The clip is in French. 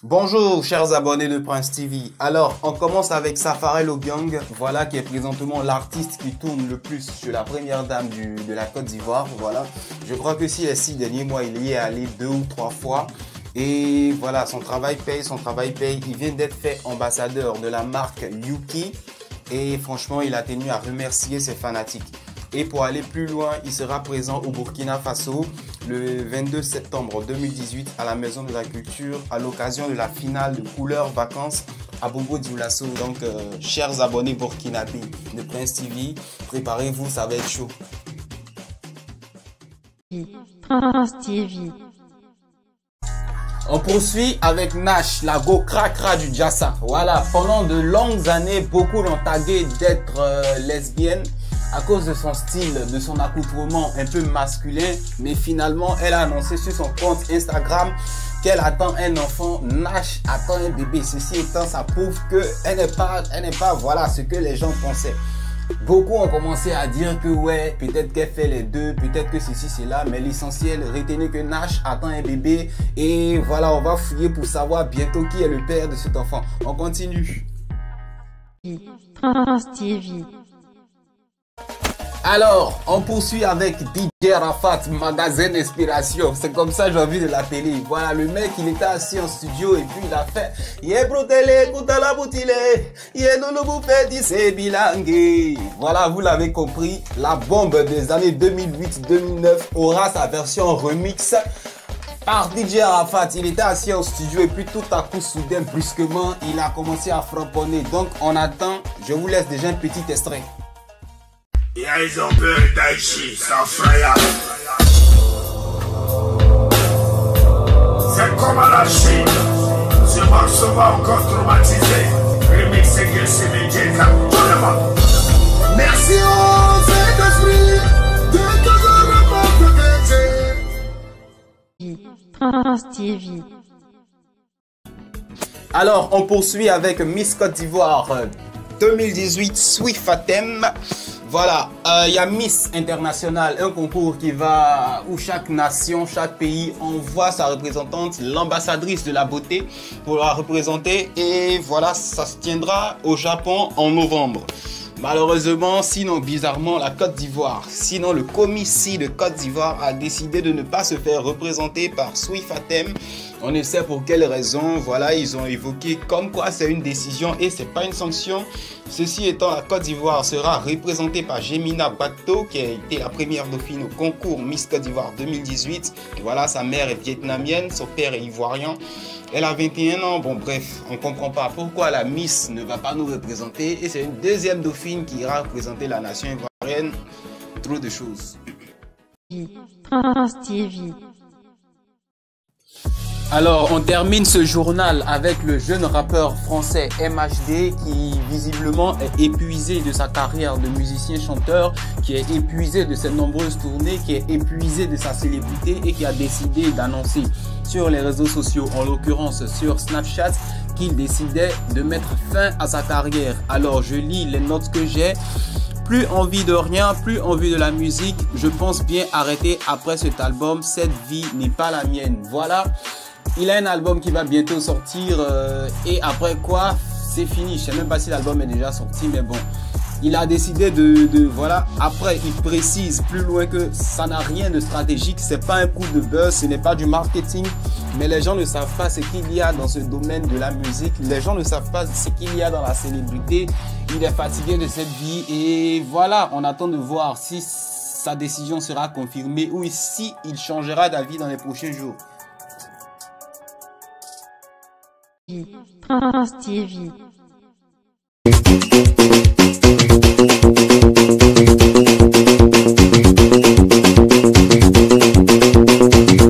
Bonjour chers abonnés de Prince TV. Alors on commence avec Safarel Obiang, voilà qui est présentement l'artiste qui tourne le plus chez la première dame de la Côte d'Ivoire. Voilà, je crois que si les 6 derniers mois il y est allé 2 ou 3 fois. Et voilà, son travail paye, Il vient d'être fait ambassadeur de la marque Yuki. Et franchement il a tenu à remercier ses fanatiques. Et pour aller plus loin, il sera présent au Burkina Faso le 22 septembre 2018 à la Maison de la Culture à l'occasion de la finale de Couleurs Vacances à Bobo-Dioulasso. Donc, chers abonnés burkinabés de Prince TV, préparez-vous, ça va être chaud. Prince TV. On poursuit avec Nash, la go cracra du Jassa. Voilà, pendant de longues années, beaucoup l'ont tagué d'être lesbienne à cause de son style, de son accoutrement un peu masculin. Mais finalement, elle a annoncé sur son compte Instagram qu'elle attend un enfant. Nash attend un bébé. Ceci étant, ça prouve qu'elle n'est pas voilà ce que les gens pensaient. Beaucoup ont commencé à dire que ouais, peut-être qu'elle fait les deux, peut-être que ceci, cela, mais l'essentiel, retenez que Nash attend un bébé. Et voilà, on va fouiller pour savoir bientôt qui est le père de cet enfant. On continue. Prince TV. Alors, on poursuit avec DJ Rafat, magasin d'inspiration. C'est comme ça j'ai envie de l'appeler. Voilà, le mec, il était assis en studio et puis il a fait Voilà, vous l'avez compris, la bombe des années 2008-2009 aura sa version remix par DJ Rafat. Il était assis en studio et puis tout à coup, soudain, brusquement, il a commencé à frapponner. Donc, on attend. Je vous laisse déjà un petit extrait. Yeah, ils ont peur d'Aïchi, ça fraya. C'est comme à la Chine. Ce morceau va encore traumatiser. Remixé que c'est médiéta. Tout le monde. Merci au Saint-Esprit de toujours le Prince TV. Alors, on poursuit avec Miss Côte d'Ivoire 2018 Swifatem. Voilà, il y a Miss International, un concours où chaque nation, chaque pays envoie sa représentante, l'ambassadrice de la beauté, pour la représenter. Et voilà, ça se tiendra au Japon en novembre. Malheureusement, sinon bizarrement, la Côte d'Ivoire, sinon le Comici de Côte d'Ivoire a décidé de ne pas se faire représenter par Swifatem. On ne sait pour quelle raison. Voilà, ils ont évoqué comme quoi c'est une décision et c'est pas une sanction. Ceci étant, la Côte d'Ivoire sera représentée par Jemina Bakto, qui a été la première dauphine au concours Miss Côte d'Ivoire 2018. Et voilà, sa mère est vietnamienne, son père est ivoirien. Elle a 21 ans. Bon, bref, on ne comprend pas pourquoi la Miss ne va pas nous représenter. Et c'est une deuxième dauphine qui ira représenter la nation ivoirienne. Trop de choses. Prince TV. Alors, on termine ce journal avec le jeune rappeur français MHD qui visiblement est épuisé de sa carrière de musicien-chanteur, qui est épuisé de ses nombreuses tournées, qui est épuisé de sa célébrité et qui a décidé d'annoncer sur les réseaux sociaux, en l'occurrence sur Snapchat, qu'il décidait de mettre fin à sa carrière. Alors, je lis les notes que j'ai. Plus envie de rien, plus envie de la musique. Je pense bien arrêter après cet album. Cette vie n'est pas la mienne. Voilà. Il a un album qui va bientôt sortir et après quoi, c'est fini. Je sais même pas si l'album est déjà sorti, mais bon. Il a décidé voilà. Après, il précise plus loin que ça n'a rien de stratégique. C'est pas un coup de buzz, ce n'est pas du marketing. Mais les gens ne savent pas ce qu'il y a dans ce domaine de la musique. Les gens ne savent pas ce qu'il y a dans la célébrité. Il est fatigué de cette vie et voilà. On attend de voir si sa décision sera confirmée ou si il changera d'avis dans les prochains jours. Prince TV.